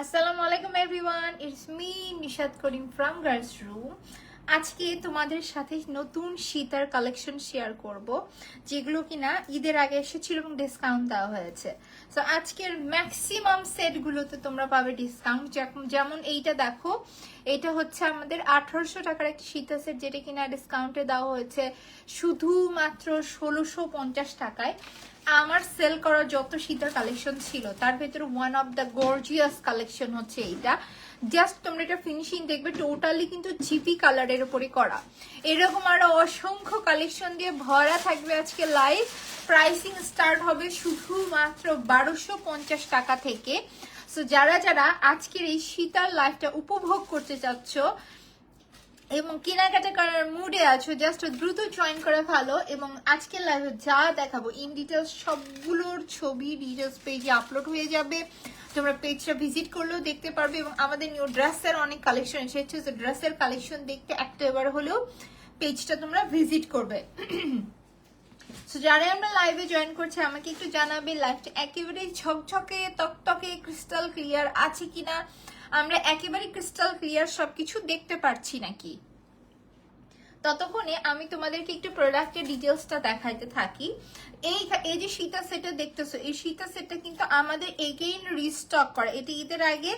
আসসালামু আলাইকুম everyone, it's me Nishat Karim from girls room. আজকে তোমাদের সাথে নতুন শীতের কালেকশন শেয়ার করব, যেগুলো কিনা ঈদের আগে এসেছিল এবং ডিসকাউন্ট দেওয়া হয়েছে। সো আজকের ম্যাক্সিমাম সেটগুলোতে তোমরা পাবে ডিসকাউন্ট। যেমন এইটা দেখো, এটা হচ্ছে আমাদের 1800 টাকার একটা শীতের সেট, যেটা কিনা ডিসকাউন্টে দেওয়া হয়েছে শুধুমাত্র 1650 টাকায়। আমার সেল করা যত শীতের কালেকশন ছিল তার ভেতরে one of the gorgeous collection হচ্ছে এইটা। জাস্ট তোমরা এটা ফিনিশিং দেখবে, টোটালি কিন্তু জিপি কালারের উপরে করা। এরকম আরো অসংখ্য কালেকশন দিয়ে ভরা থাকবে আজকে লাইভ। প্রাইসিং স্টার্ট হবে শুধুমাত্র 1250 টাকা থেকে। সো যারা যারা আজকের এই শীতের লাইফটা উপভোগ করতে চাচ্ছ এবং কেনাকাটা করার মুডে আছো, জাস্ট দ্রুত জয়েন করে ভালো। এবং আজকের লাইভে যা দেখাবো ইন ডিটেলস সবগুলোর ছবি ডিটেলস পেজে আপলোড হয়ে যাবে, তোমরা পেজটা ভিজিট করলেও দেখতে পারবে। এবং আমাদের নিউ ড্রেসের অনেক কালেকশন এসেছে, যে ড্রেসের কালেকশন দেখতে একটা এবার হলেও পেজটা তোমরা ভিজিট করবে। সো যারা আমরা লাইভে জয়েন করছে আমাকে একটু জানাবে লাইভটা একেবারে ঝকঝকে তকতকে ক্রিস্টাল ক্লিয়ার আছে কিনা, আমরা একেবারে ক্রিস্টাল ক্লিয়ার সবকিছু দেখতে পারছি নাকি। ততক্ষণে আমি তোমাদেরকে একটু প্রোডাক্টের ডিটেলসটা দেখাইতে থাকি। এই যে সীতা সেটটা দেখতেছো, এই সীতা সেটটা কিন্তু আমাদের এগেইন রিস্টক করা। এটি ঈদের আগে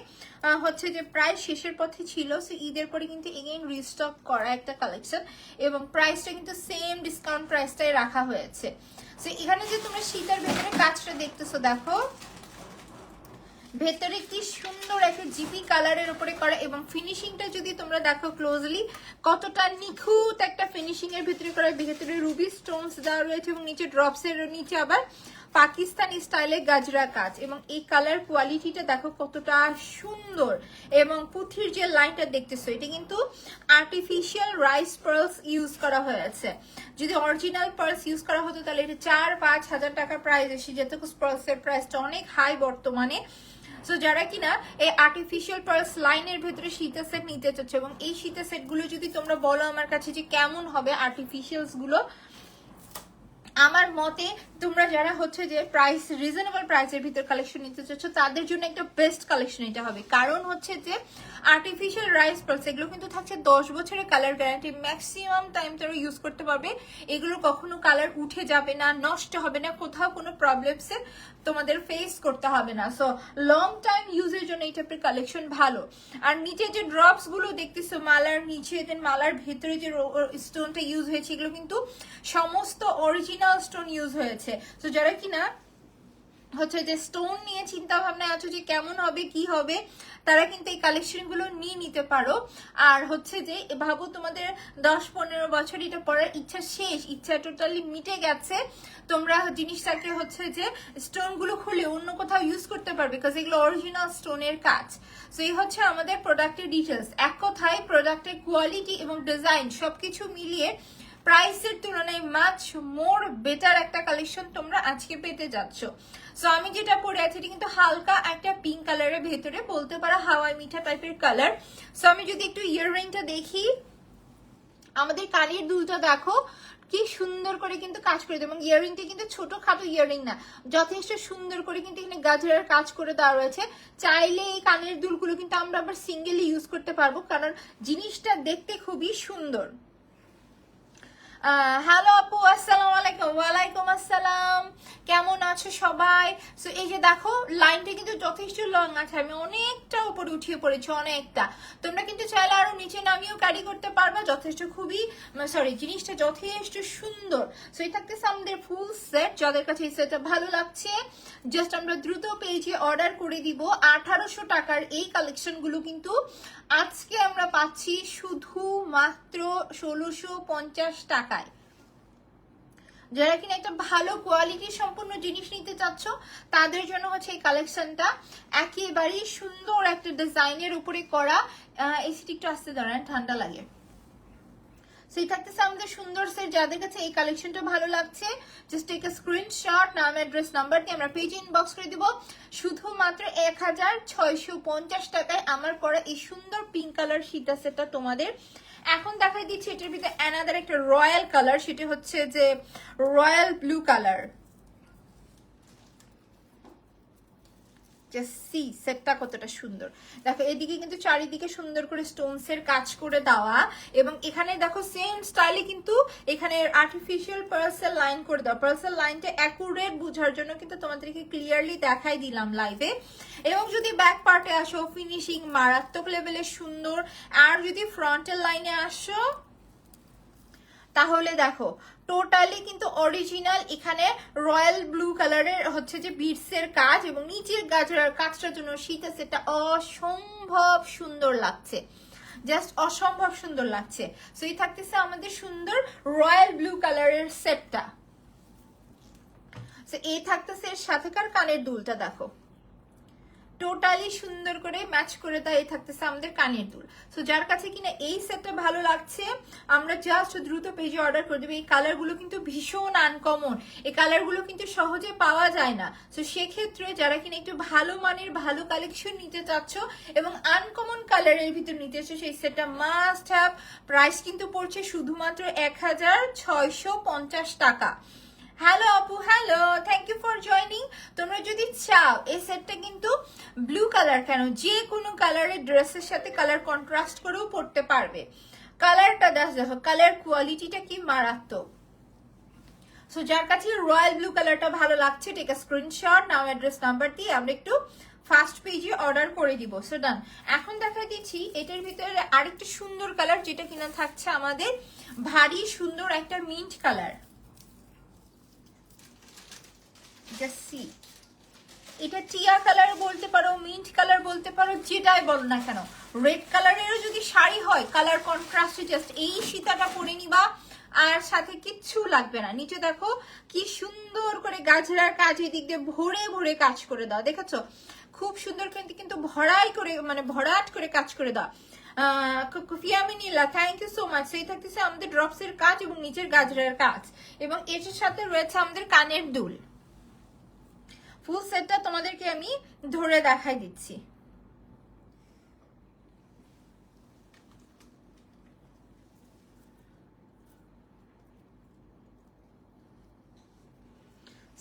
হচ্ছে যে প্রায় শেষের পথে ছিল, সো ঈদের পরে কিন্তু এগেইন রিস্টক করা একটা কালেকশন, এবং প্রাইসটা কিন্তু সেম ডিসকাউন্ট প্রাইসটাই রাখা হয়েছে। সো এখানে যে তোমরা শীতের ভেতরে কাজটা দেখতেছো, দেখো ভেতরে কি সুন্দর একটা জিপি কালারের উপরে করা, এবং ফিনিশিংটা যদি তোমরা দেখো ক্লোজলি কতটা নিখুঁত একটা ফিনিশিং এর ভিতরে করা। ভেতরে রুবি স্টোনস দেওয়া রয়েছে এবং নিচে ড্রপস এর নিচে আবার পাকিস্তানি স্টাইলে গাজরা কাজ, এবং এই কালার কোয়ালিটিটা দেখো কতটা সুন্দর। এবং পুঁথির যে লাইনটা দেখতেছো, এটা কিন্তু আর্টিফিশিয়াল রাইস পার্লস ইউজ করা হয়েছে। যদি অরিজিনাল পার্লস ইউজ করা হতো তাহলে এটা 4-5 হাজার টাকা প্রাইস এসে যেত। পার্লসের প্রাইসটা অনেক হাই বর্তমানে। সো যারা কিনা এই আর্টিফিশিয়াল পার্লস লাইনের ভেতরে শীতের সেট নিতে চাচ্ছে, এবং এই শীতের সেট গুলো যদি তোমরা বলো আমার কাছে যে কেমন হবে আর্টিফিশিয়ালস গুলো, আমার মতে তোমরা যারা হচ্ছে যে প্রাইস রিজনেবল প্রাইসের ভিতর কালেকশন নিতে চাচ্ছ তাদের জন্য একটা বেস্ট কালেকশন এটা হবে। কারণ হচ্ছে যে আর্টিফিশিয়াল রাইস পার্লস এগুলো কিন্তু থাকছে 10 বছরের কালার গ্যারান্টি, ম্যাক্সিমাম টাইম তারা ইউজ করতে পারবে। এগুলো কখনো কালার উঠে যাবে না, নষ্ট হবে না, কোথাও কোনো প্রবলেমসে তোমাদের ফেস করতে হবে না। সো লং টাইম ইউজের জন্য এই টাইপের কালেকশন ভালো। আর নিচে যে ড্রপস গুলো দেখতেছো মালার নিচে, দেন মালার ভেতরে যে স্টোনটা ইউজ হয়েছে, এগুলো কিন্তু সমস্ত অরিজিনাল স্টোন ইউজ হয়েছে। তো যারা কিনা হচ্ছে যে স্টোন নিয়ে চিন্তা ভাবনা আছো যে কেমন হবে কি হবে, তারা কিন্তু এই কালেকশন গুলো নিয়ে নিতে পারো। আর হচ্ছে যে ভাবো তোমাদের 10-15 বছর এটা পড়ার ইচ্ছা শেষ, ইচ্ছা টোটালি মিটে গেছে, তোমরা জিনিসটাকে হচ্ছে যে স্টোন গুলো খুলে অন্য কোথাও ইউজ করতে পারবে, বিকজ এগুলো অরিজিনাল স্টোনের কাজ। সো এই হচ্ছে আমাদের প্রোডাক্টের ডিটেলস। এক কথায় প্রোডাক্টের কোয়ালিটি এবং ডিজাইন সবকিছু মিলিয়ে প্রাইসের তুলনায় মাচ মোর বেটার একটা কালেকশন তোমরা আজকে পেতে যাচ্ছ। সো আমি যেটা পরে আছি এটা কিন্তু হালকা একটা পিঙ্ক কালারের ভেতরে, বলতে পারো হাওয়াই মিঠা টাইপের কালার। সো আমি যদি একটু ইয়াররিংটা দেখি, আমাদের কানের দুলটা দেখো কি সুন্দর করে কিন্তু কাজ করে দেয়, এবং ইয়াররিংটা কিন্তু ছোটখাটো ইয়াররিং না, যথেষ্ট সুন্দর করে কিন্তু এখানে গাজরের কাজ করে দেওয়া রয়েছে। চাইলে এই কানের দুলগুলো কিন্তু আমরা আবার সিঙ্গেলি ইউজ করতে পারবো, কারণ জিনিসটা দেখতে খুবই সুন্দর। হ্যালো আপু, আসসালামু আলাইকুম। ওয়ালাইকুম আসসালাম, কেমন আছো সবাই? সো এই যে দেখো লাইনটা কিন্তু যথেষ্ট লং আছে, আমি অনেকটা উপরে উঠিয়ে পড়েছি অনেকটা। তোমরা কিন্তু চাইলে আরো নিচে নামিয়েও ক্যারি করতে পারবা, যথেষ্ট খুবই জিনিসটা যথেষ্ট সুন্দর। সো এই থাকতেছে আমাদের ফুল সেট। যাদের কাছে এই সেটটা ভালো লাগছে জাস্ট আমরা দ্রুত পেজে অর্ডার করে দিব। 1800 টাকার এই কালেকশন গুলো কিন্তু আজকে আমরা পাচ্ছি শুধুমাত্র 1650 টাকায়। যারা কিনা একটা ভালো কোয়ালিটি সম্পূর্ণ জিনিস নিতে চাচ্ছ তাদের জন্য হচ্ছে এই কালেকশনটা একেবারেই সুন্দর একটা ডিজাইনের উপরে করা। এসিটি একটু আসতে দাঁড়ান, ঠান্ডা লাগে। সেই থাকতেছে আমাদের সুন্দর সেট। যাদের কাছে এই কালেকশনটা ভালো লাগছে জাস্ট টেক আ স্ক্রিনশট, নাম অ্যাড্রেস নাম্বার দিয়ে আমরা পেজে ইনবক্স করে দিব। শুধুমাত্র 1650 টাকায় আমার পরা এই সুন্দর পিঙ্ক কালার সীতা সেটটা তোমাদের এখন দেখাই দিচ্ছি। এটার ভিতরে অ্যানাদার একটা রয়্যাল কালার, সেটা হচ্ছে যে royal blue colour. Just see সেটটা কতটা সুন্দর। দেখো এদিকে কিন্তু চারিদিকে সুন্দর করে স্টোনস এর কাজ করে দেওয়া, এবং এখানে দেখো সেম স্টাইলে কিন্তু এখানে আর্টিফিশিয়াল পার্লসের লাইন করে দেওয়া। পার্লসের লাইনটা অ্যাকুরেট বোঝার জন্য কিন্তু তোমাদেরকে ক্লিয়ারলি দেখাই দিলাম লাইভে। এবং যদি ব্যাক পার্টে আসো, ফিনিশিং মারাত্মক লেভেলের সুন্দর। আর যদি ফ্রন্টের লাইনে আসো তাহলে দেখো টোটালি কিন্তু অরিজিনাল এখানে রয়্যাল ব্লু কালারের হচ্ছে যে বিটস এর কাজ, এবং নিচের গাজরার কাজটার জন্য শীতে সেটা অসম্ভব সুন্দর লাগছে, জাস্ট অসম্ভব সুন্দর লাগছে। সো এই থাকতেছে আমাদের সুন্দর রয়্যাল ব্লু কালারের সেটটা। সো এই থাকতেছে এর সাথেকার কানের দুলটা, দেখো টোটালি সুন্দর করে ম্যাচ করে দেয়। থাকতেছে আমাদের কানের দুল। সো যার কাছে কিনা এই সেটটা ভালো লাগছে আমরা জাস্ট দ্রুত পেজে অর্ডার করে দেবো। এই কালারগুলো কিন্তু ভীষণ আনকমন, এই কালারগুলো কিন্তু সহজে পাওয়া যায় না। সো সেক্ষেত্রে যারা কিনা একটু ভালো মানের ভালো কালেকশন নিতে চাচ্ছ এবং আনকমন কালারের ভিতর নিতে চাচ্ছ, সেই সেটটা মাস্ট হ্যাভ। প্রাইস কিন্তু পড়ছে শুধুমাত্র 1650 টাকা। হ্যালো আপু, hello, thank you for joining. তোমরা যদি চাও এই সেটটা কিন্তু ব্লু কালার কেন, যে কোনো কালারের ড্রেসের সাথে কালার কন্ট্রাস্ট করেও পড়তে পারবে। কালারটা দেখো, কালার কোয়ালিটিটা কি মারাত্মক। সো যার কাছে রয়্যাল ব্লু কালারটা ভালো লাগছে, টেক আ স্ক্রিনশট, নাম অ্যাড্রেস নাম্বার দিয়ে আমরা একটু ফার্স্ট পেজে অর্ডার করে দিব। সো ডান। এখন দেখা দিচ্ছি এটার ভিতরে আরেকটা সুন্দর কালার, যেটা কিনা থাকছে আমাদের ভারী সুন্দর একটা মিন্ট কালার। জাস্ট সি, এটা টিয়া কালার বলতে পারো, মিন্ট কালার বলতে পারো, যেটাই বলো না কেন। রেড কালারেরও যদি শাড়ি হয় কালার কন্ট্রাস্টে জাস্ট এই সীতাটা পরে নিবা, আর সাথে কিচ্ছু লাগবে না। নিচে দেখো কি সুন্দর করে গাজরার কাজ এদিক দিয়ে ভরে ভরে কাজ করে দাও, দেখেছো খুব সুন্দর কিন্তু ভরাই করে, মানে ভরাট করে কাজ করে দাও। ফিয়ামিনিলা, থ্যাংক ইউ সো মাচ। সেই থাকতেছে আমাদের ড্রপস এর কাজ এবং নিচের গাজরার কাজ, এবং এর সাথে রয়েছে আমাদের কানের দুল। ফুল সেটটা তোমাদেরকে আমি ধরে দেখাই দিচ্ছি।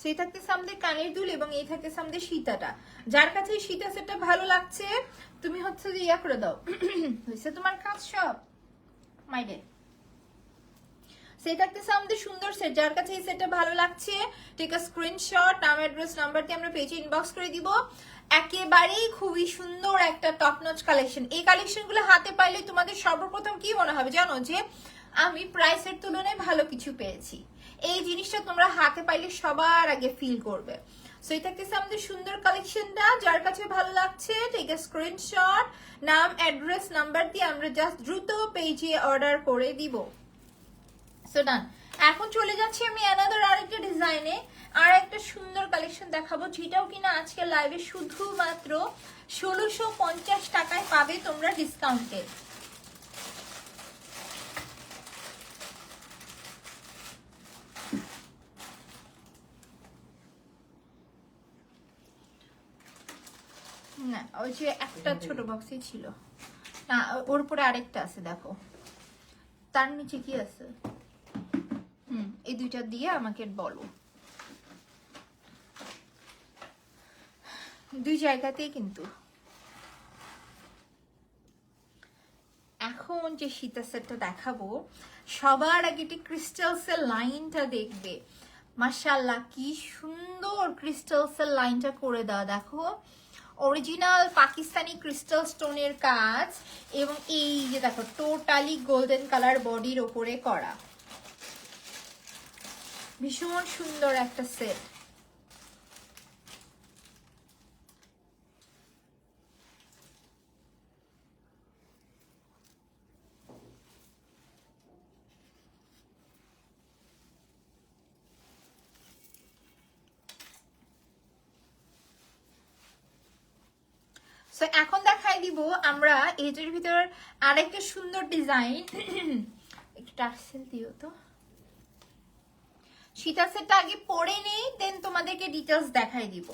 সেই থাকতেছে আমাদের কানের দুল এবং এই থাকতেছে আমাদের সীতাটা। যার কাছে এই সীতা সেটটা ভালো লাগছে তুমি হচ্ছে যে ইয়া করে দাও, হয়েছে তোমার কাজ সব মাইডে। সেই থাকতেছে আমাদের সুন্দর সেট। যার কাছে এই সেটটা ভালো লাগছে টেক আ স্ক্রিনশট, নাম অ্যাড্রেস নাম্বার দিয়ে আমরা পেজে ইনবক্স করে দিব। একেবারেই খুবই সুন্দর একটা টপ নচ কালেকশন। এই কালেকশনগুলো হাতে পাইলে তোমাদের সর্বপ্রথম কি মনে হবে জানো, যে আমি প্রাইসের তুলনায় ভালো কিছু পেয়েছি। এই জিনিসটা তোমরা হাতে পাইলে সবার আগে ফিল করবে। সো এই থাকতেছে আমাদের সুন্দর কালেকশনটা। যার কাছে ভালো লাগছে টেক আ স্ক্রিনশট, নাম অ্যাড্রেস নাম্বার দিয়ে আমরা জাস্ট দ্রুত পেজে অর্ডার করে দিব। সো ডান। এখন চলে যাচ্ছি আমি অ্যানাদার আরেকটা ডিজাইনে, আর একটা সুন্দর কালেকশন দেখাবো, যেটাও কিনা আজকে লাইভে শুধুমাত্র 1650 টাকায় পাবে তোমরা ডিসকাউন্টে। না ওই যে একটা ছোট বক্সই ছিল না, ওর উপরে আরেকটা আছে দেখো, তার নিচে কি আছে। এই দুইটা দিয়ে আমাকে বলো। দুই জায়গাতেই কিন্তু। এখন যে সীতা সেটটা দেখাবো সবার আগে ক্রিস্টালসের লাইনটা দেখবে। মাশাআল্লাহ কি সুন্দর ক্রিস্টালসের লাইনটা করে দাও, দেখো অরিজিনাল পাকিস্তানি ক্রিস্টাল স্টোনের কাজ, এবং এই যে দেখো টোটালি গোল্ডেন কালার বডির ওপরে করা, ভীষণ সুন্দর একটা সেট। সো এখন দেখাই দিব আমরা এটার ভিতর আরেকটা সুন্দর ডিজাইন। একটু টার্সেল দিও তো। সীতা সেটটা আগে পরে নেই, দেন তোমাদেরকে ডিটেলস দেখাই দিব।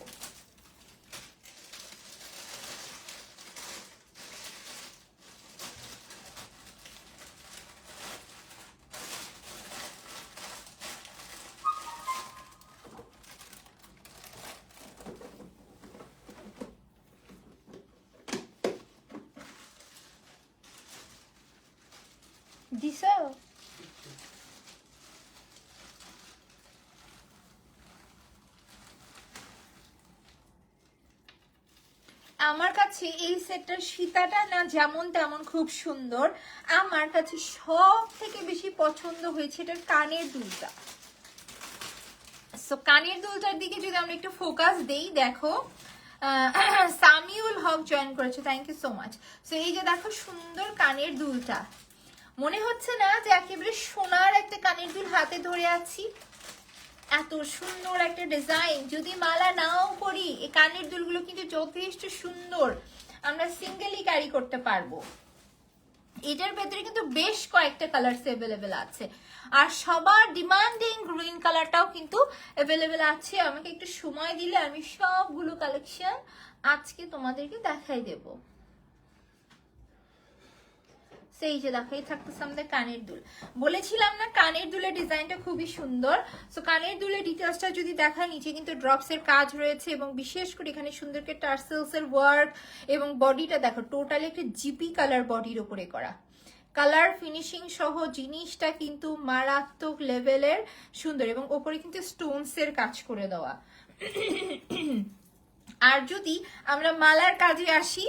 দিছো? আমার কাছে এই সেটটার সীতাটা না যেমন তেমন খুব সুন্দর, আমার কাছে সব থেকে বেশি পছন্দ হয়েছে এটার কানের দুলটা। সো কানের দুলটার দিকে যদি আমরা একটু ফোকাস দেই, দেখো সামিউল হক জয়েন করেছে, thank you so much. So এই যে দেখো সুন্দর কানের দুলটা, মনে হচ্ছে না যে একেবারে সোনার একটা কানের দুল হাতে ধরে আছি? এত সুন্দর একটা ডিজাইন, যদি মালা নাও করি এই কানের দুলগুলো কিন্তু যথেষ্ট সুন্দর, আমরা সিঙ্গেলি ক্যারি করতে পারবো। এটার ভেতরে কিন্তু বেশ কয়েকটা কালার অ্যাভেলেবেল আছে, আর সবার ডিমান্ডিং গ্রিন কালারটাও কিন্তু অ্যাভেলেবেল আছে। আমাকে একটু সময় দিলে আমি সবগুলো কালেকশন আজকে তোমাদেরকে দেখাই দেবো। সেই যে দেখো এই থাকতেছে আমাদের কানের দুল, বলেছিলাম না কানের দুলের ডিজাইনটা খুবই সুন্দর। সো কানের দুলের ডিটেলসটা যদি দেখা, নিচে কিন্তু ড্রপস এর কাজ রয়েছে এবং বিশেষ করে এখানে সুন্দর করে টার্সেলস এর ওয়ার্ক, এবং বডিটা দেখো টোটালি একটা জিপি কালার বডির উপরে করা, কালার ফিনিশিং সহ জিনিসটা কিন্তু মারাত্মক লেভেলের সুন্দর, এবং ওপরে কিন্তু স্টোনস এর কাজ করে দেওয়া। আর যদি আমরা মালার কাজে আসি,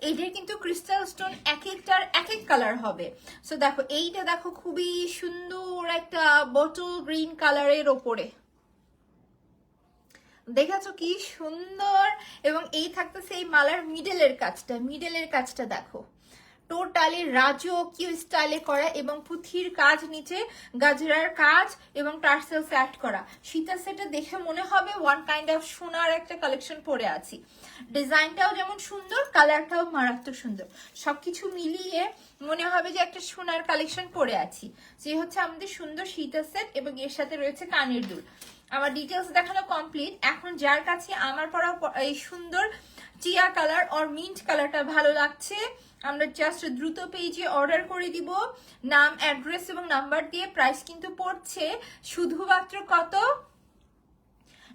এইটার কিন্তু ক্রিস্টাল স্টোন এক একটার এক এক কালার হবে। সো দেখো এইটা দেখো খুবই সুন্দর একটা বটল গ্রিন কালারের ওপরে, দেখেছো কি সুন্দর। এবং এই থাকতেছে এই মালার মিডলের কাজটা দেখো টোটালি রাজকীয় স্টাইলে করা, এবং পুঁথির কাজ নিচে গাজরার কাজ এবং টার্সেলস অ্যাড করা। সীতা সেটা দেখে মনে হবে ওয়ান কাইন্ড অফ সোনার একটা কালেকশন পরে আছি। ডিজাইনটাও যেমন সুন্দর, কালারটাও মারাত্মক সুন্দর, সবকিছু মিলিয়ে মনে হবে যে একটা সোনার কালেকশন পরে আছি। যে হচ্ছে আমাদের সুন্দর সীতা সেট, এবং এর সাথে রয়েছে কানের দুল। আমার ডিটেলস দেখানো কমপ্লিট। এখন যার কাছে আমার পরা এই সুন্দর চিয়া কালার আর মিন্ট কালারটা ভালো লাগছে, আমরা জাস্ট দ্রুত পেজে অর্ডার করে দিব, নাম অ্যাড্রেস এবং নাম্বার দিয়ে। প্রাইস কিন্তু পড়ছে শুধুমাত্র কত,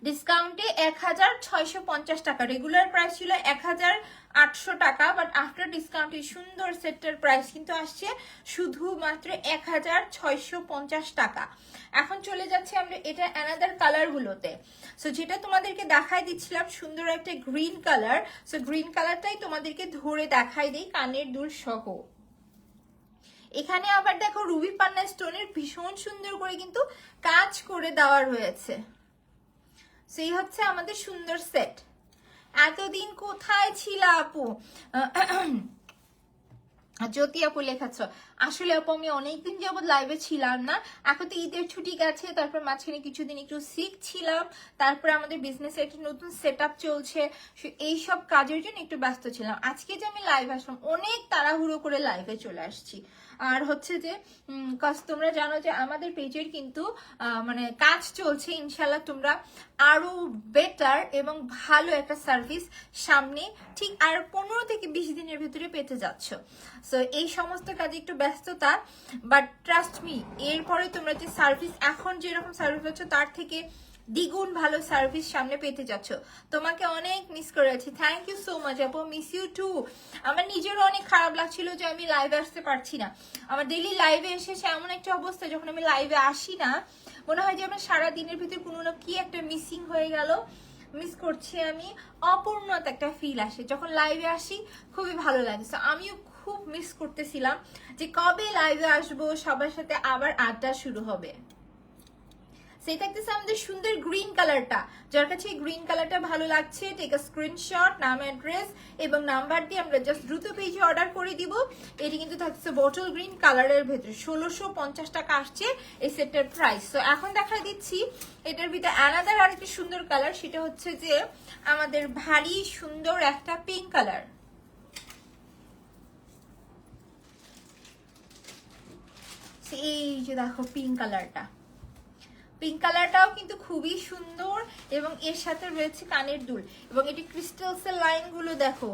ডিসকাউন্টে 1650 টাকা। রেগুলার প্রাইস ছিল 1800 টাকা, বাট আফটার ডিসকাউন্ট এই সুন্দর সেটটার প্রাইস কিন্তু আসছে শুধুমাত্র 1650 টাকা। এখন চলে যাচ্ছে আমরা এটা অ্যানাদার কালার গুলোতে। সো যেটা তোমাদেরকে দেখাই দিচ্ছিলাম সুন্দর একটা গ্রিন কালার, সো গ্রিন কালারটাই তোমাদেরকে ধরে দেখাই দেই কানের দুল সহ। এখানে আবার দেখো রুবি পান্না স্টোনের ভীষণ সুন্দর করে কিন্তু কাজ করে দেওয়া রয়েছে। সেই হচ্ছে আমাদের সুন্দর সেট। এতদিন কোথায় ছিল আপু? জ্যোতি আপু লেখাচ্ছ, আসলে আপু আমি অনেকদিন যাবত লাইভে ছিলাম না। এখন তো ঈদের ছুটি গেছে, তারপর মাঝখানে কিছুদিন একটু সিক ছিলাম, তারপরে আমাদের বিজনেসের একটা নতুন সেট আপ চলছে, এইসব কাজের জন্য একটু ব্যস্ত ছিলাম। আজকে যে আমি লাইভ আসলাম, অনেক তাড়াহুড়ো করে লাইভে চলে আসছি। আর হচ্ছে যে তোমরা জানো যে আমাদের পেজের কিন্তু মানে কাজ চলছে, ইনশাল্লাহ তোমরা আরো বেটার এবং ভালো একটা সার্ভিস সামনে ঠিক আর 15 থেকে 20 দিনের ভিতরে পেতে যাচ্ছ। সো এই সমস্ত কাজে একটু ব্যস্ততা, বাট ট্রাস্ট মি, এরপরে তোমরা যে সার্ভিস এখন যেরকম সার্ভিস পাচ্ছ তার থেকে দ্বিগুণ ভালো সার্ভিস সামনে পেতে যাচ্ছ। তোমাকে অনেক মিস করেছি, থ্যাংক ইউ সো মাচ আপু, মিস ইউ টু। আমার নিজেরও অনেক খারাপ লাগছিল যে আমি লাইভে আসতে পারছি না। আমার ডেইলি লাইভে এসেছে এমন একটা অবস্থা, যখন আমি লাইভে আসি না মনে হয় যে আমার সারা দিনের ভিতরে কোনো না কি একটা মিসিং হয়ে গেল, মিস করছি আমি, অপূর্ণতা একটা ফিল আসে। যখন লাইভে আসি খুবই ভালো লাগে। সো আমিও খুব মিস করতেছিলাম যে কবে লাইভে আসবো, সবার সাথে আবার আড্ডা শুরু হবে। সেই থাকতেছে আমাদের সুন্দর গ্রিন কালারটা। যার কাছে গ্রিন কালারটা ভালো লাগছে, টেক আ স্ক্রিনশট, নাম অ্যাড্রেস এবং নাম্বার দিয়ে আমরা জাস্ট দ্রুত পেজে অর্ডার করে দিব। এটি কিন্তু থাকছে বটল গ্রিন কালারের ভেতরে, 1650 টাকা আসছে এই সেটটার প্রাইস। তো এখন দেখা দিচ্ছি এটার ভিতরে আলাদা আরেকটি সুন্দর কালার, সেটা হচ্ছে যে আমাদের ভারী সুন্দর একটা পিঙ্ক কালার। এই যে দেখো পিঙ্ক কালারটা, পিঙ্ক কালারটাও কিন্তু খুবই সুন্দর, এবং এর সাথে রয়েছে কানের দুল, এবং এটি ক্রিস্টালসের লাইনগুলো দেখো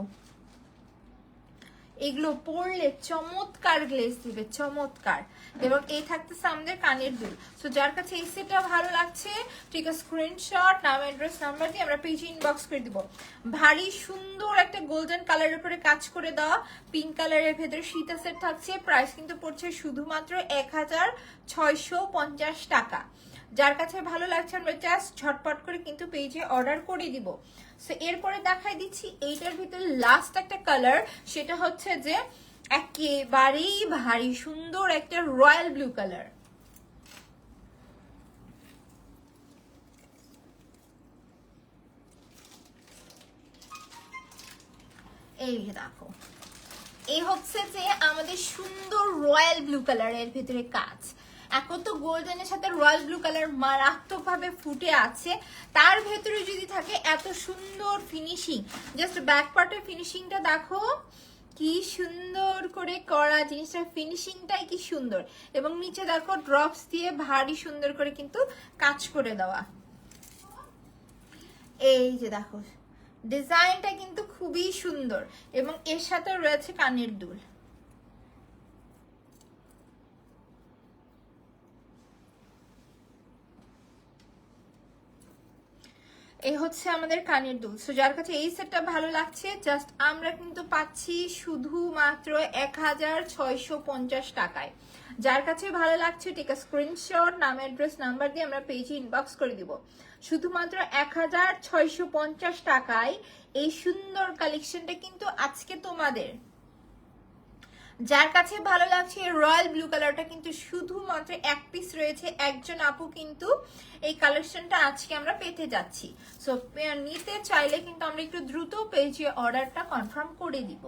এগুলো পরলে চমৎকার গ্লেজ দিবে, চমৎকার। এবং এই থাকতেছে আমাদের কানের দুল। সো যার কাছে এই সেটটা ভালো লাগছে ঠিক আছে, স্ক্রিনশট, নাম অ্যাড্রেস নাম্বার দিয়ে আমরা পেজে ইনবক্স করে দিব। ভারী সুন্দর একটা গোল্ডেন কালারের উপরে কাজ করে দেওয়া পিঙ্ক কালারের ভেতরে সীতা সেট থাকছে। প্রাইস কিন্তু পড়ছে শুধুমাত্র 1650 টাকা। যার কাছে ভালো লাগছে আমরা জাস্ট ঝটপট করে কিন্তু পেজে অর্ডার করে দিব। সো এরপরে দেখাই দিচ্ছি এইটার ভিতরে লাস্ট একটা কালার, সেটা হচ্ছে যে একেবারেই ভারী সুন্দর একটা রয়্যাল ব্লু কালার। এই দেখো, এই হচ্ছে যে আমাদের সুন্দর রয়্যাল ব্লু কালারের ভিতরে কাজ। এখন তো গোল্ডেনের সাথে রয়্যাল ব্লু কালার মারাত্মক ভাবে ফুটে আছে, তার ভেতরে যদি থাকে এত সুন্দর ফিনিশিং। জাস্ট ব্যাক পার্টের ফিনিশিংটা দেখো কি সুন্দর করে করা, জিনিসটা ফিনিশিংটাই কি সুন্দর। এবং নিচে দেখো ড্রপস দিয়ে ভারী সুন্দর করে কিন্তু কাজ করে দেওয়া। এই যে দেখো ডিজাইনটা কিন্তু খুবই সুন্দর এবং এর সাথে রয়েছে কানের দুল। এই হচ্ছে আমাদের কানের দুল। সো যার কাছে এই সেটটা ভালো লাগছে জাস্ট আমরা কিন্তু পাচ্ছি শুধুমাত্র 1650 টাকায়। যার কাছে ভালো লাগছে ঠিক আছে, স্ক্রিনশট, নাম অ্যাড্রেস নাম্বার দিয়ে আমরা পেজে ইনবক্স করে দিব। শুধুমাত্র 1650 টাকায় এই সুন্দর কালেকশনটা কিন্তু আজকে তোমাদের। যার কাছে ভালো লাগছে রয়্যাল ব্লু কালারটা কিন্তু শুধুমাত্র এক পিস রয়েছে, একজন আপু কিন্তু এই কালেকশনটা আজকে আমরা পেতে যাচ্ছি। সো নিতে চাইলে কিন্তু আমরা একটু দ্রুত পেজে অর্ডারটা কনফার্ম করে দিব।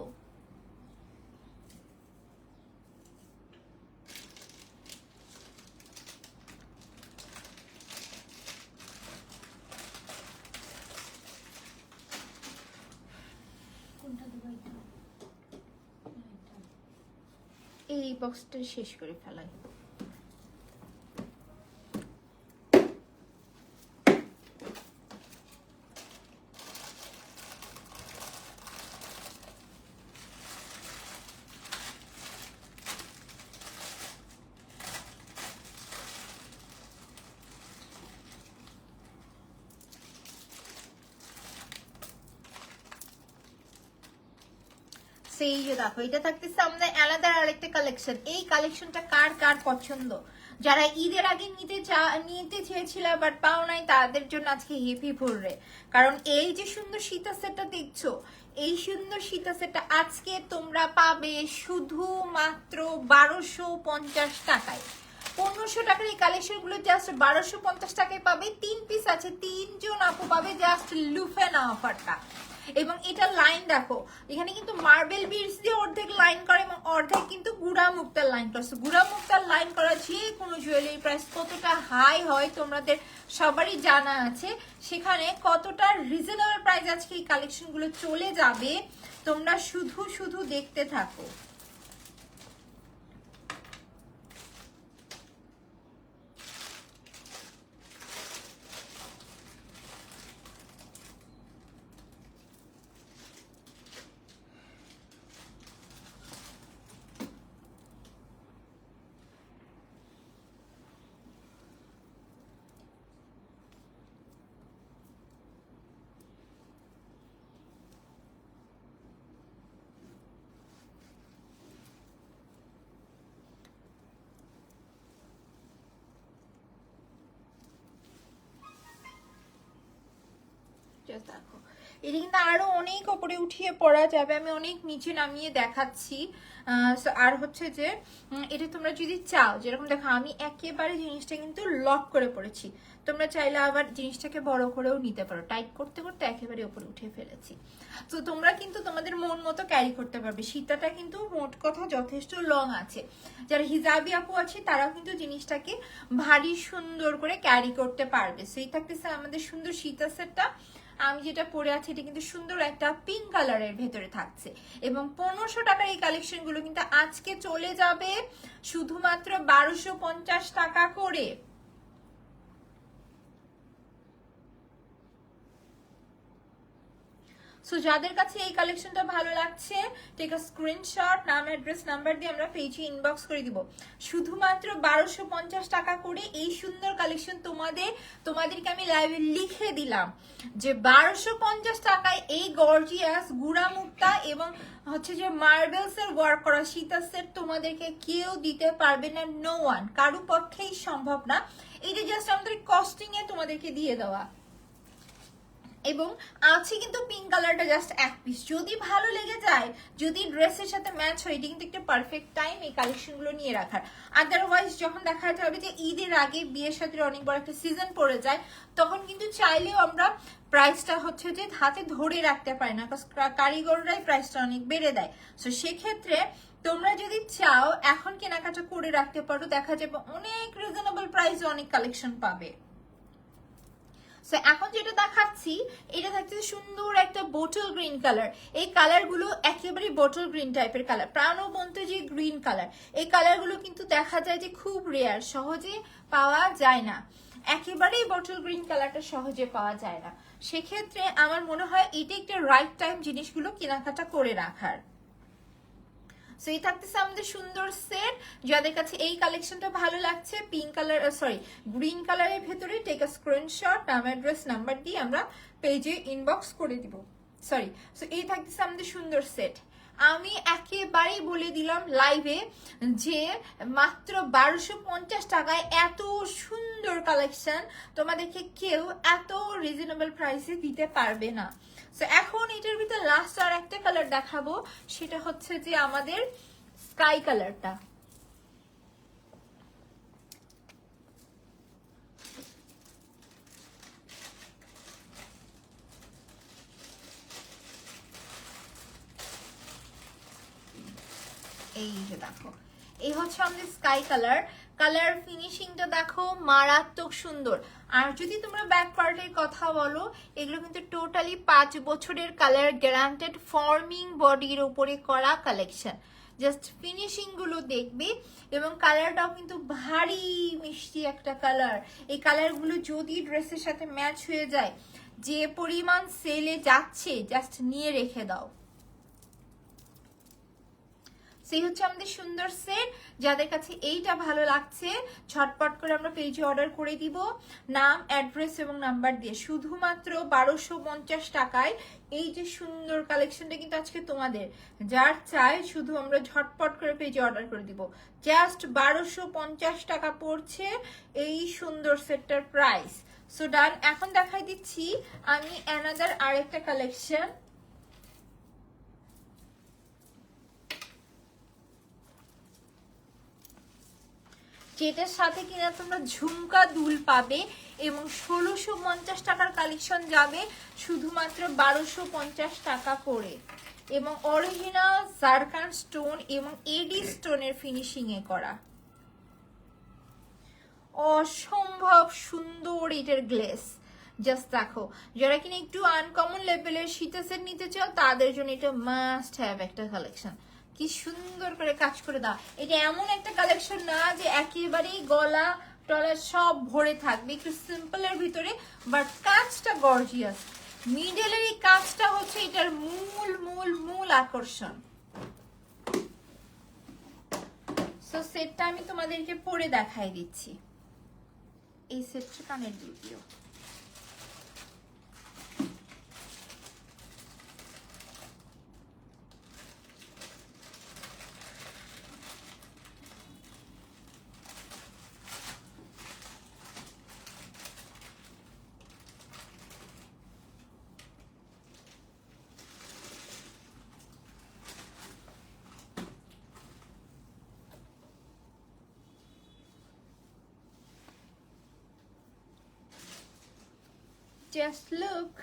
এই বক্সটা শেষ করে ফেলাই। সেই যে দেখো এটা থাকতেছে আমাদের আলাদা আরেকটা কালেকশন। এই কালেকশনটা কার কার পছন্দ, যারা ঈদের আগে নিতে চেয়েছিল বাট পাও নাই, তাদের জন্য আজকে হেভি ভরবে। কারণ এই যে সুন্দর সীতা সেটটা দেখছো, এই সুন্দর সীতা সেটটা আজকে তোমরা পাবে শুধুমাত্র 1250 টাকায়। 1500 টাকার এই কালেকশন গুলো জাস্ট 1250 টাকায় পাবে। 3 পিস আছে, 3 জন আপু পাবে জাস্ট লুফে না অফারটা। এবং এটা লাইন দেখো, এখানে কিন্তু মার্বেল বিডস দিয়ে অর্ধেক লাইন করে এবং অর্ধেক কিন্তু গুড়া মুক্তার লাইন করছে। গুড়া মুক্তার লাইন করা যে কোনো জুয়েলারি প্রাইস কতটা হাই হয় তোমাদের সবারই জানা আছে, সেখানে কতটা রিজনেবল প্রাইস আজকে এই কালেকশনগুলো চলে যাবে। তোমরা শুধু শুধু দেখতে থাকো। দেখো এটা কিন্তু আরো অনেক উপরে উঠিয়ে পড়া যাবে, আমি অনেক নিচে নামিয়ে দেখাচ্ছি। আর হচ্ছে যে এটা তোমরা যদি চাও, যেরকম দেখো আমি একেবারে জিনিসটা কিন্তু লক করে পড়েছি, তোমরা চাইলে আবার জিনিসটাকে বড় করেও নিতে পারো। টাইট করতে করতে একেবারে উপরে উঠে ফেলেছি। তো তোমরা কিন্তু তোমাদের মন মতো ক্যারি করতে পারবে। সীতাটা কিন্তু মোট কথা যথেষ্ট লং আছে, যারা হিজাবি আপু আছে তারাও কিন্তু জিনিসটাকে ভারী সুন্দর করে ক্যারি করতে পারবে। সেই থাকতেছে আমাদের সুন্দর সীতা সেটটা। আমি যেটা পরে আছি এটা কিন্তু সুন্দর একটা পিঙ্ক কালারের ভেতরে থাকছে এবং 1500 টাকার এই কালেকশন গুলো কিন্তু আজকে চলে যাবে শুধুমাত্র 1250 টাকা করে। সো যাদের কাছে এই কালেকশনটা ভালো লাগছে টেক আ স্ক্রিনশট, নাম অ্যাড্রেস নাম্বার দিয়ে আমরা পেজে ইনবক্স করে দিব। শুধুমাত্র 1250 টাকা করে এই সুন্দর কালেকশন তোমাদেরকে আমি লাইভে লিখে দিলাম যে 1250 টাকায় এই গর্জিয়াস গুড়া মুক্তা এবং হচ্ছে যে মার্বেলস এর ওয়ার্ক করা সীতা সেট তোমাদেরকে কেউ দিতে পারবে না, নো ওয়ান, কারো পক্ষেই সম্ভব না। এটা জাস্ট আমাদের কস্টিং এ তোমাদেরকে দিয়ে দেওয়া। এবং আছে কিন্তু পিঙ্ক কালারটা জাস্ট এক পিস, যদি ভালো লেগে যায়, যদি ড্রেসের সাথে ম্যাচ হয়, এটা কিন্তু একটা পারফেক্ট টাইম এই কালেকশনগুলো নিয়ে রাখার। আদারওয়াইজ যখন দেখা যাবে যে ঈদের আগে বিয়ের সাথে অনেক বড় একটা সিজন পড়ে যায়, তখন কিন্তু চাইলেও আমরা প্রাইসটা হচ্ছে যে হাতে ধরে রাখতে পারি না, কারিগররাই প্রাইসটা অনেক বেড়ে দেয়। সো সেক্ষেত্রে তোমরা যদি চাও এখন কেনাকাটা করে রাখতে পারো, দেখা যাবে অনেক রিজনেবল প্রাইসে অনেক কালেকশন পাবে। সো এখন যেটা দেখাচ্ছি এটা থাকছে সুন্দর একটা বোটল গ্রিন কালার। এই কালারগুলো একেবারে বোটল গ্রিন টাইপের কালার, প্রাণবন্ত যে গ্রিন কালার, এই কালারগুলো কিন্তু দেখা যায় যে খুব রেয়ার, সহজে পাওয়া যায় না। একেবারেই বোটল গ্রিন কালারটা সহজে পাওয়া যায় না। সেক্ষেত্রে আমার মনে হয় এটা একটা রাইট টাইম জিনিসগুলো কেনাকাটা করে রাখার। সো এই থাকতেছে আমাদের সুন্দর সেট। যাদের কাছে এই কালেকশনটা ভালো লাগছে পিঙ্ক কালার গ্রিন কালারের ভেতরে টেক আ স্ক্রিনশট, নাম অ্যাড্রেস নাম্বার দিয়ে আমরা পেজে ইনবক্স করে দিব। সরি, সো এই থাকতেছে আমাদের সুন্দর সেট। আমি একেবারেই বলে দিলাম লাইভে যে মাত্র 1250 টাকায় এত সুন্দর কালেকশন তোমাদেরকে কেউ এত রিজনেবল প্রাইসে দিতে পারবে না। সো এখন এটার ভিতরে লাস্ট আর একটা কালার দেখাবো, সেটা হচ্ছে যে আমাদের স্কাই কালারটা। এই যে দেখো, এই হচ্ছে আমাদের স্কাই কালার। কালার ফিনিশিংটা দেখো মারাত্মক সুন্দর। আর যদি তোমরা ব্যাক পার্টের কথা বলো, এগুলো কিন্তু টোটালি 5 বছরের কালার গ্যারান্টেড ফর্মিং বডির উপরে করা কালেকশন। জাস্ট ফিনিশিং গুলো দেখবে এবং কালারটাও কিন্তু ভারী মিষ্টি একটা কালার। এই কালারগুলো যদি ড্রেসের সাথে ম্যাচ হয়ে যায়, যে পরিমাণ সেলে যাচ্ছে জাস্ট নিয়ে রেখে দাও। সেই হচ্ছে আমাদের সুন্দর সেট। যাদের কাছে এইটা ভালো লাগছে ঝটপট করে আমরা পেজে অর্ডার করে দিব, নাম অ্যাড্রেস এবং নাম্বার দিয়ে। শুধুমাত্র 1250 টাকায় এই যে সুন্দর কালেকশনটা কিন্তু আজকে তোমাদের, যার চাই শুধু আমরা ঝটপট করে পেজে অর্ডার করে দিব। জাস্ট 1250 টাকা পড়ছে এই সুন্দর সেটটার প্রাইস। সো ডান। এখন দেখাই দিচ্ছি আমি অ্যানাদার আরেকটা কালেকশন। যেটার সাথে কিনা তোমরা ঝুমকা দুল পাবে এবং 1650 টাকার কালেকশন যাবে শুধুমাত্র 1250 টাকা করে, এবং অরিজিনাল জারকান স্টোন এবং এডি স্টোনের ফিনিশিং এ করা। অসম্ভব সুন্দর এটার গ্লেস। জাস্ট দেখো, যারা কিনা একটু আনকমন লেভেলের সীতা সেট নিতে চাও তাদের জন্য এটা মাস্ট হ্যাভ একটা কালেকশন। কি সুন্দর করে কাজ করে দাও। এটা এমন একটা কালেকশন না যে একেবারেই গলা টলা সব ভরে থাকবে, একটু সিম্পলের ভিতরে, বাট কাজটা গর্জিয়াস। মিডলের এই কাজটা হচ্ছে এটার মূল মূল মূল আকর্ষণ। সো সেটটা আমি তোমাদেরকে পরে দেখাই দিচ্ছি। এই সেটটা কানের ভিডিও। Just look.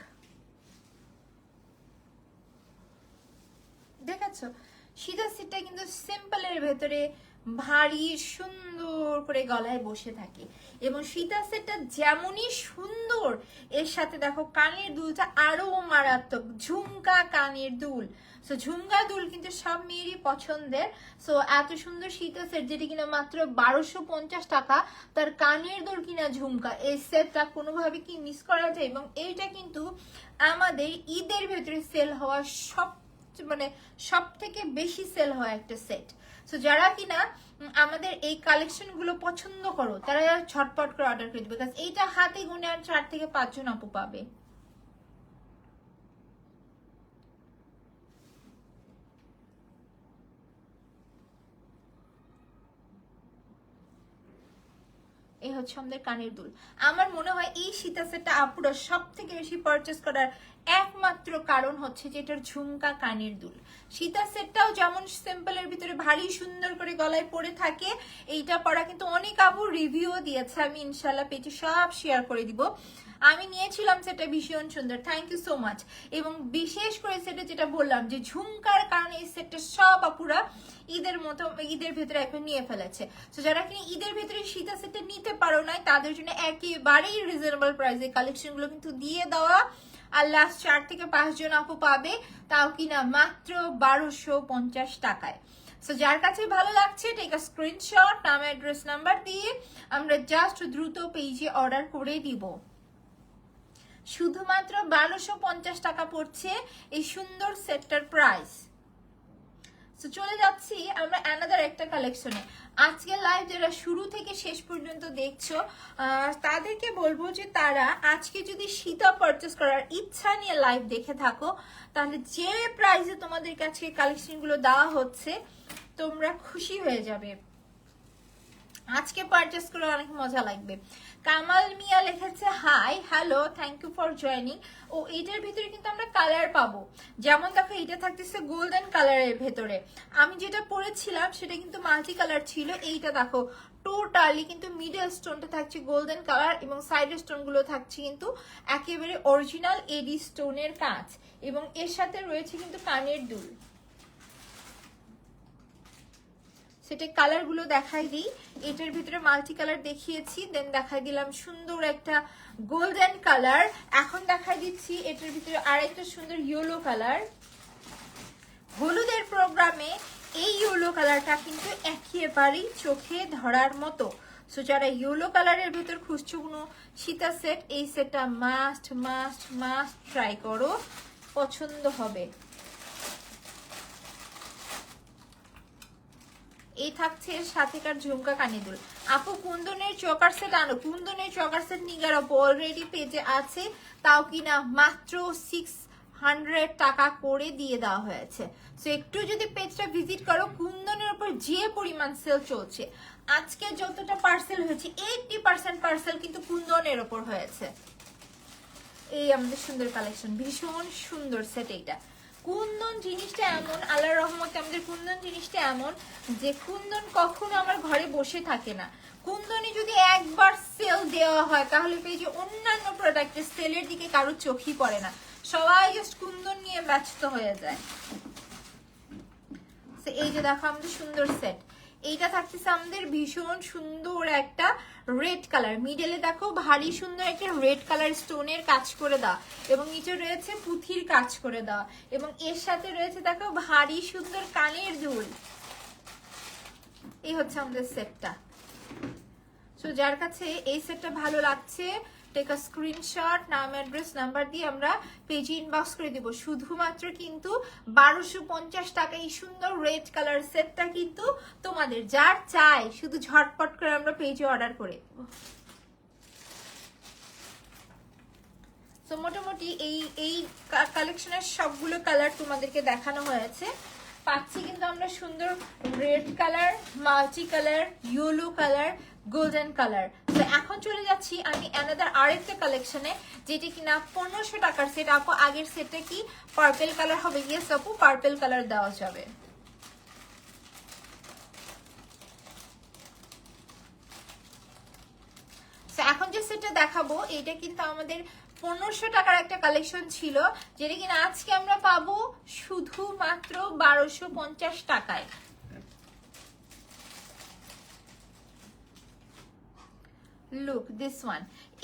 দেখাচ্ছ সীতা সেটটা কিন্তু সিম্পলের ভেতরে ভারী সুন্দর করে গলায় বসে থাকে। এবং সীতা সেটটা যেমনই সুন্দর, এর সাথে দেখো কানের দুলটা আরো মারাত্মক, ঝুমকা কানের দুল। সো ঝুমকা দুল কিন্তু সব মেয়েরই পছন্দের। সো এত সুন্দর সীতা সেট যেটি কিনা মাত্র 1250 টাকা, তার কানের দুল কিনা ঝুমকা, এই সেটটা কোনোভাবে কি মিস করা যায়? এবং এইটা কিন্তু আমাদের ঈদের ভেতরে সেল হওয়া সব থেকে বেশি সেল হয় একটা সেট। সো যারা কিনা আমাদের এই কালেকশন গুলো পছন্দ করো তারা ঝটপট করে অর্ডার করে দিবে, বিকজ এইটা হাতে গুনে আর 4 থেকে 5 জন আপু পাবে। এই হচ্ছে আমাদের কানের দুল। আমার মনে হয় এই সীতা সেটটা আপুরা সব থেকে বেশি পারচেস করার একমাত্র কারণ হচ্ছে যে এটার ঝুমকা কানের দুল। সীতা সেটটাও যেমন সিম্পলের ভিতরে ভারী সুন্দর করে গলায় পরে থাকে, এইটা পরা কিন্তু অনেক আপু রিভিউও দিয়েছে, আমি ইনশাল্লাহ পেজে সব শেয়ার করে দিব। আমি নিয়েছিলাম সেটা ভীষণ সুন্দর, থ্যাংক ইউ সো মাচ। এবং বিশেষ করে সেটা যেটা বললাম যে ঝুমকার কারণে এই সেটটা সব আপুরা ঈদের ভেতরে এখন নিয়ে ফেলেছে। তো যারা কিনা ঈদের ভেতরে সীতা সেটটা নিতে পারো নাই তাদের জন্য একেবারেই রিজনেবল প্রাইসে কালেকশন গুলো কিন্তু দিয়ে দেওয়া। আর লাস্ট 4 থেকে 5 জন আপু পাবে, তাও কিনা মাত্র 1250 টাকায়। সো যার কাছে ভালো লাগছে টেক আ স্ক্রিনশট, নাম অ্যাড্রেস নাম্বার দিয়ে আমরা জাস্ট দ্রুত পেজে অর্ডার করে দিব। শুধুমাত্র 1250 টাকা পড়ছে এই সুন্দর সেটটার প্রাইস। সো চলে যাচ্ছি আমরা অ্যানাদার একটা কালেকশনে। আজকে লাইভ যারা শুরু থেকে শেষ পর্যন্ত দেখছো তাদেরকে বলবো যে তারা আজকে যদি সীতা পারচেস করার ইচ্ছা নিয়ে লাইভ দেখে থাকো, তাহলে যে প্রাইসে তোমাদের কাছে কালেকশন গুলো দেওয়া হচ্ছে তোমরা খুশি হয়ে যাবে। আজকে পারচেস করে অনেক মজা লাগবে। কামাল মিয়া লিখেছে hi hello, thank you for joining. ও এটার ভিতরে কিন্তু আমরা কালার পাবো, যেমন দেখো এটা থাকতেছে গোল্ডেন কালারের ভেতরে। আমি যেটা পরেছিলাম সেটা কিন্তু মাল্টি কালার ছিল, এইটা দেখো টোটালি কিন্তু মিডল স্টোনটা থাকছে গোল্ডেন কালার এবং সাইডের স্টোন গুলো থাকছে কিন্তু একেবারে অরিজিনাল এডি স্টোনের কাজ, এবং এর সাথে রয়েছে কিন্তু কানের দুল। সেটা কালার গুলো দেখাই দিই। এটার ভিতরে মাল্টি কালার দেখিয়েছি, দেন দেখাই দিলাম সুন্দর একটা গোল্ডেন কালার। এখন দেখাই দিচ্ছি এটার ভিতরে আরেকটা সুন্দর ইয়েলো কালার। হলুদের প্রোগ্রামে এই ইয়েলো কালারটা কিন্তু একেবারেই চোখে ধরার মতো। সো যারা ইয়েলো কালারের ভেতর খুঁজছো কোনো সীতা সেট, এই সেটটা মাস্ট মাস্ট মাস্ট ট্রাই করো, পছন্দ হবে। এই থাকছে সাথেকার ঝুমকা কানে দুল। আপু কুন্দনের চকার সেট আনো, কুন্দনের চকার সেট নিগার আপু অলরেডি পেজে আছে, তাও কিনা মাত্র 600 টাকা করে দিয়ে দেওয়া হয়েছে। সো একটু যদি পেজটা ভিজিট করো, কুন্দনের উপর যে পরিমাণ সেল চলছে, আজকে যতটা পার্সেল হয়েছে 80% পার্সেল কিন্তু কুন্দনের ওপর হয়েছে। এই আমাদের সুন্দর কালেকশন, ভীষণ সুন্দর সেট। এইটা কুন্দন জিনিসটা এমন, আল্লাহর রহমতে আমাদের কুন্দন জিনিসটা এমন যে কুন্দন কখনো আমার ঘরে বসে থাকে না। কুন্দনে যদি একবার সেল দেওয়া হয় তাহলে পেজে অন্যান্য প্রোডাক্টের সেলের দিকে কারো চোখই পড়ে না, সবাই জাস্ট কুন্দন নিয়ে ব্যস্ত হয়ে যায়। এই যে দেখো আমাদের সুন্দর সেট, এইটা থাকতেছে আমাদের ভীষণ সুন্দর একটা রেড কালার, মিডলে দেখো ভারী সুন্দর একটা রেড কালার স্টোনের কাজ করে দেওয়া, এবং নিচে রয়েছে পুঁথির কাজ করে দেওয়া, এবং এর সাথে রয়েছে দেখো ভারী সুন্দর কানের দুল। এই হচ্ছে আমাদের সেটটা। সো যার কাছে এই সেটটা ভালো লাগছে টেক আ স্ক্রিনশট, নাম অ্যাড্রেস নাম্বার দিয়ে আমরা পেজে ইনবক্স করে দিব। শুধুমাত্র কিন্তু 1250 টাকা এই সুন্দর রেড কালার সেটটা কিন্তু তোমাদের যার চাই শুধু ঝটপট করে আমরা পেজে অর্ডার করে দেব। তো মোটামুটি এই কালেকশনের সবগুলো কালার তোমাদেরকে দেখানো হয়েছে। পাচ্ছি কিন্তু আমরা সুন্দর red colour, multi colour, yellow colour, golden colour. তো এখন চলে যাচ্ছি আমি অ্যানাদার আরেকটা কালেকশনে, যেটি কিনা 1500 টাকার সেট। আপু আগের সেটটা কি পার্পল কালার হবে? ইয়েস আপু, পার্পল কালার দেওয়া যাবে। এখন যে সেটটা দেখাবো এটা কিন্তু আমাদের 1500 টাকার একটা কালেকশন ছিল, যেটা কিনা আজকে আমরা পাবো শুধুমাত্র 1250 টাকায়। Look this one.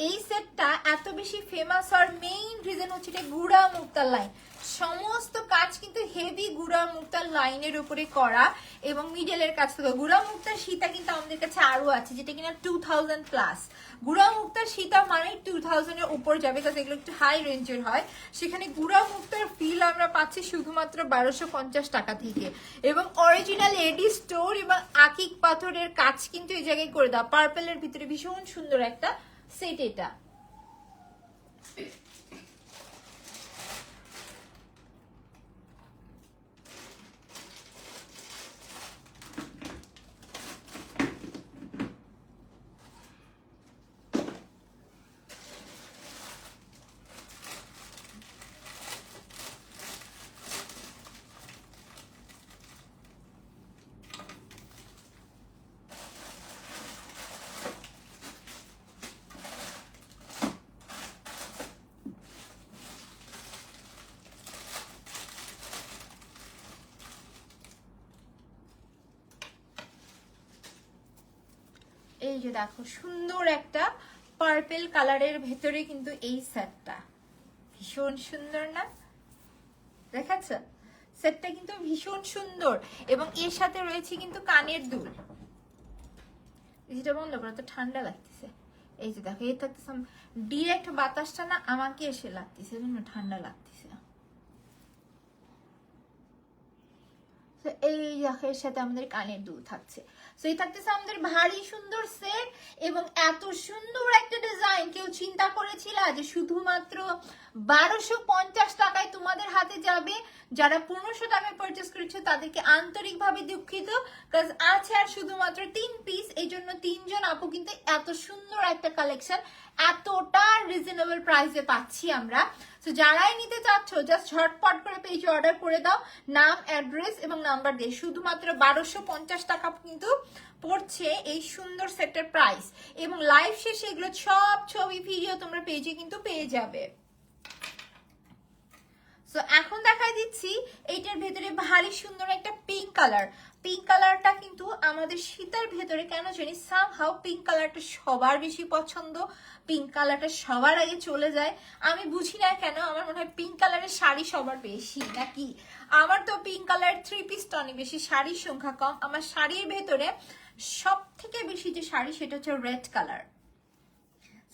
এই সেটটা এত বেশি ফেমাস হওয়ার মেইন রিজন হচ্ছে এটা গুড়া মুক্তার লাইন। সমস্ত কাজ কিন্তু হেভি গুড়া মুক্তার লাইনের উপরে করা এবং মিডলের কাজ থেকে। গুড়া মুক্তার সীতা কিন্তু আমাদের কাছে আরো আছে যেটা কিনা 2000 প্লাস। গুড়া মুক্তার সীতা মানে 2000 এর উপর যাবে, কারণ এগুলো একটু হাই রেঞ্জের হয়। সেখানে গুড়া মুক্তার ফিল আমরা পাচ্ছি শুধুমাত্র 1250 টাকা থেকে। এবং অরিজিনাল এডি স্টোর এবং আকিক পাথরের কাজ কিন্তু এই জায়গায় করে দাও। পার্পেলের ভিতরে ভীষণ সুন্দর একটা সেট এটা। এই যে দেখো সুন্দর একটা পার্পেল কালারের ভেতরে কিন্তু এই সেটটা ভীষণ সুন্দর না? দেখাচ্ছ সেটটা কিন্তু ভীষণ সুন্দর। এবং এর সাথে রয়েছে কিন্তু কানের দুল। যেটা বন্ধ করো তো ঠান্ডা লাগতেছে। এই যে দেখো এই থাকতেছে ডিরেক্ট বাতাসটা না আমাকে এসে লাগতেছে, ঠান্ডা লাগতেছে। এই এর সাথে আমাদের কানের দুল থাকছে। সো এই থাকতেছে আমাদের ভারী সুন্দর সেট এবং এত সুন্দর একটা ডিজাইন। কেউ চিন্তা করেছিল যে শুধুমাত্র 1250 টাকায় তোমাদের হাতে যাবে? যারা 1500 দামে পারচেস করেছে তাদেরকে আন্তরিকভাবে দুঃখিত, কাজ আছে আর শুধুমাত্র 3 পিস। এই জন্য 3 জন আপু কিন্তু এত সুন্দর একটা কালেকশন এতটা রিজনেবল প্রাইসে পাচ্ছি আমরা। তো যারাই নিতে চাচ্ছ জাস্ট ঝটপট করে পেজে অর্ডার করে দাও, নাম অ্যাড্রেস এবং নাম্বার দিয়ে। শুধুমাত্র 1250 টাকা কিন্তু পড়ছে এই সুন্দর সেটের প্রাইস। এবং লাইভ শেষে এগুলো সব ছবি ভিডিও তোমরা পেজে কিন্তু পেয়ে যাবে। সো এখন দেখাই দিচ্ছি এইটার ভেতরে ভারী সুন্দর একটা পিঙ্ক কালার। পিঙ্ক কালারটা কিন্তু আমাদের শীতের ভেতরে কেন জানি সামহাউ পিঙ্ক কালারটা সবার বেশি পছন্দ। পিঙ্ক কালারটা সবার আগে চলে যায়, আমি বুঝি না কেন। আমার মনে হয় পিঙ্ক কালারের শাড়ি সবার বেশি নাকি? আমার তো পিঙ্ক কালার 3 পিসটা অনেক বেশি, শাড়ির সংখ্যা কম। আমার শাড়ির ভেতরে সব থেকে বেশি যে শাড়ি সেটা হচ্ছে রেড কালার।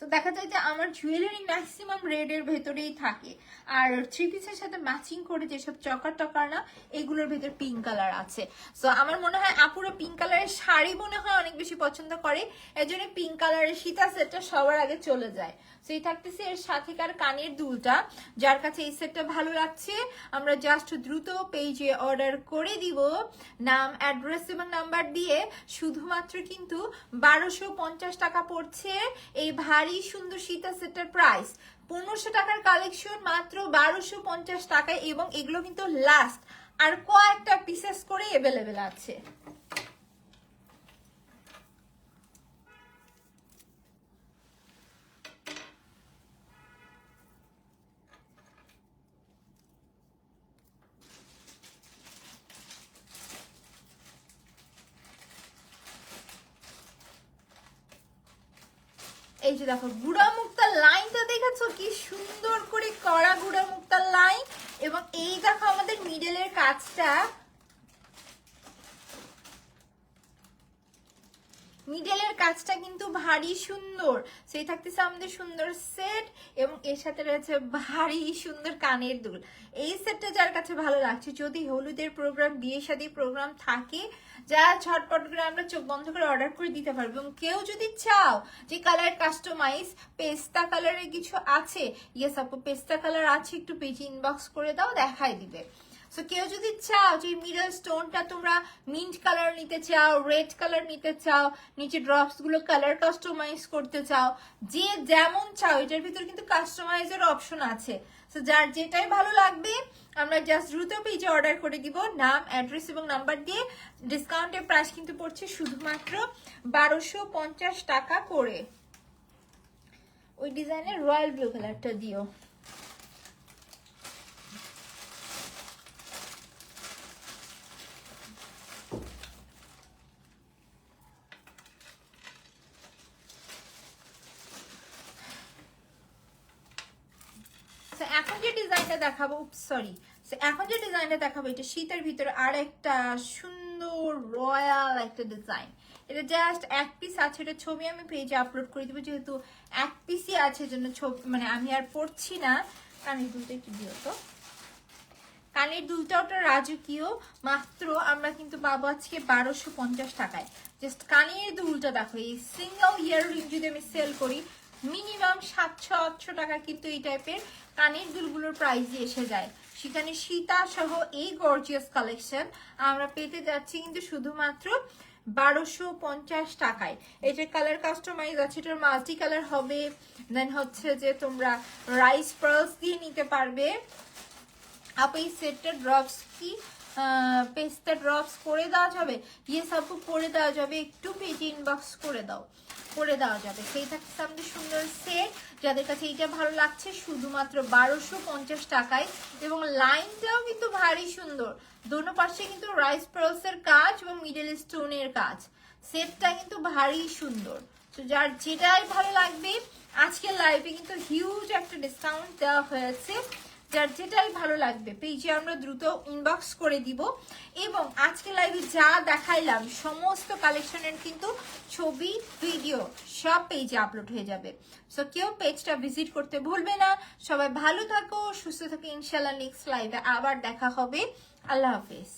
তো দেখা যায় যে আমার জুয়েলারি ম্যাক্সিমাম রেডের ভেতরেই থাকে। আর 3 পিসের সাথে ম্যাচিং করে যেসব চকার টকার না এগুলোর ভেতর পিঙ্ক কালার আছে। সো আমার মনে হয় আপুরা পিঙ্ক কালারের শাড়ি মনে হয় অনেক বেশি পছন্দ করে, এজন্য পিঙ্ক কালারের সীতা সেটটা সবার আগে চলে যায়। সো এই থাকতেছে এর সাথেকার কানের দুলটা। যার কাছে এই সেটটা ভালো লাগছে আমরা জাস্ট দ্রুত পেজে অর্ডার করে দিব, নাম অ্যাড্রেস এবং নাম্বার দিয়ে। শুধুমাত্র কিন্তু 1250 টাকা পড়ছে এই ভারী সুন্দর সীতা সেটের প্রাইস। 1500 টাকার কালেকশন মাত্র 1250 টাকায়। এবং এগুলো কিন্তু লাস্ট আর কয়েকটা পিসেস করে অ্যাভেলেবেল আছে। এই যে দেখো গুড়া মুক্তার লাইনটা দেখেছো কি সুন্দর করে করা গুড়া মুক্তার লাইন। এবং এই দেখো আমাদের মিডলের কাজটা, মিডলের কাজটা কিন্তু ভারী সুন্দর। সেই থাকতেছে আমাদের সুন্দর সেট এবং এর সাথে রয়েছে ভারী সুন্দর কানের দুল। এই সেটটা যার কাছে ভালো লাগছে, যদি হলুদের প্রোগ্রাম বিয়ে শাদী প্রোগ্রাম থাকে, যা ঝটপট করে আমরা চোখ বন্ধ করে অর্ডার করে দিতে পারবো। এবং কেউ যদি চাও যে কালার কাস্টমাইজ পেস্তা কালারের কিছু আছে, ইয়েস আপু পেস্তা কালার আছে, একটু পেজ ইনবক্স করে দাও দেখাই দিবে। সো কেউ যদি চাও যে মিডল স্টোনটা তোমরা মিন্ট কালার নিতে চাও, রেড কালার নিতে চাও, নিচে ড্রপস গুলো কালার কাস্টমাইজ করতে চাও, যে যেমন চাও, এটার ভিতরে কিন্তু কাস্টমাইজের অপশন আছে। সো যার যেটাই ভালো লাগবে আমরা জাস্ট দ্রুত পেজে অর্ডার করে দিব, নাম অ্যাড্রেস এবং নাম্বার দিয়ে। ডিসকাউন্টের প্রাইস কিন্তু পড়ছে শুধুমাত্র 1250 টাকা করে। ওই ডিজাইনের রয়্যাল ব্লু কালারটা দিও। এখন যে ডিজাইনটা দেখাবো, সরি, এখন যে ডিজাইনটা দেখাবো এটা শীতের ভিতরে আর একটা সুন্দর রয়্যাল একটা ডিজাইন। এটা জাস্ট এক পিস আছে, এটা ছবি আমি পেজে আপলোড করে দিব, যেহেতু এক পিসই আছে জন্য ছবি মানে আমি আর পড়ছি না। কানের দুলটা একটু দিও তো, কানের দুলটা ওটা রাজকীয়, মাত্র আমরা কিন্তু পাবো আজকে 1250 টাকায়। জাস্ট কানের দুলটা দেখো, এই সিঙ্গেল ইয়াররিং যদি আমি সেল করি মিনিমাম 700-800 টাকা কিন্তু এই টাইপের কানের দুলগুলোর প্রাইসে এসে যায়। সেখানে সীতা সহ এই গর্জিয়াস কালেকশন আমরা পেতে যাচ্ছি কিন্তু শুধুমাত্র 1250 টাকায়। এটার কালার কাস্টমাইজ আছে, এটার মাল্টি কালার হবে। দেন হচ্ছে যে তোমরা রাইস পার্লস দিয়ে নিতে পারবে। আপু এই সেটটা ড্রপস কি পেস্তা ড্রপস করে দেওয়া যাবে? ইয়েস আপু করে দেওয়া যাবে, একটু পেজে ইনবক্স করে দেওয়া যাবে। সেই থাকছে আমাদের সুন্দর সেট, যাদের কাছে এইটা ভালো লাগছে শুধুমাত্র 1250 টাকায়। এবং লাইনটাও কিন্তু ভারী সুন্দর, দোনো পাশে কিন্তু রাইস পার্লসের কাজ এবং মিডল স্টোনের কাজ। সেটটা কিন্তু ভারী সুন্দর। তো যার যেটাই ভালো লাগবে, আজকের লাইভে কিন্তু হিউজ একটা ডিসকাউন্ট দেওয়া হয়েছে। যার যেটাই ভালো লাগবে পেজে আমরা দ্রুত ইনবক্স করে দিব। এবং আজকে লাইভে যা দেখাইলাম সমস্ত কালেকশনের কিন্তু ছবি ভিডিও সব পেজে আপলোড হয়ে যাবে। সো কেউ পেজটা ভিজিট করতে ভুলবে না। সবাই ভালো থাকো, সুস্থ থাকো, ইনশাল্লাহ নেক্সট লাইভে আবার দেখা হবে। আল্লাহ হাফেজ।